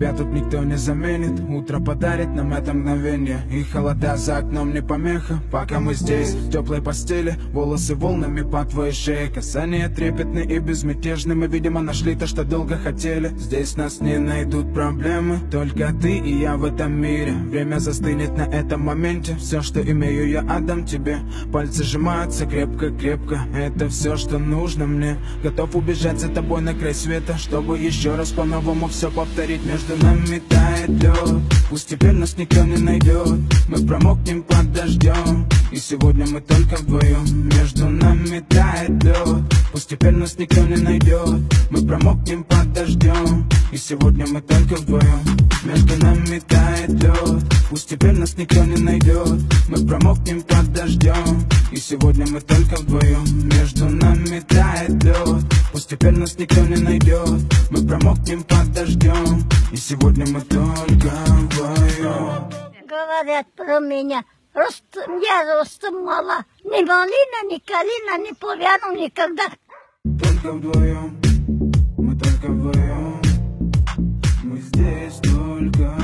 Тебя тут никто не заменит. Утро подарит нам это мгновение. И холода за окном не помеха. Пока мы здесь, в теплой постели, волосы волнами по твоей шее. Касания трепетны и безмятежны. Мы, видимо, нашли то, что долго хотели. Здесь нас не найдут проблемы. Только ты и я в этом мире. Время застынет на этом моменте. Все, что имею, я отдам тебе. Пальцы сжимаются крепко-крепко. Это все, что нужно мне. Готов убежать за тобой на край света, чтобы еще раз по-новому все повторить. Между нами тает лед. Пусть теперь нас никто не найдет. Мы промокнем под дождем. И сегодня мы только вдвоем. Между нами тает лед. Пусть теперь нас никто не найдет. Мы промокнем под дождем. И сегодня мы только вдвоем. Между нами тает лед. Пусть теперь нас никто не найдет. Мы промокнем под дождем. И сегодня мы только вдвоем. Между нами тает лед. Пусть теперь нас никто не найдет. Мы промокнем под дождем. И сегодня мы только вдвоем. Говорят про меня, я ростом мала. Ни малина, ни калина, не поверну никогда. Только вдвоем, мы только вдвоем. Мы здесь только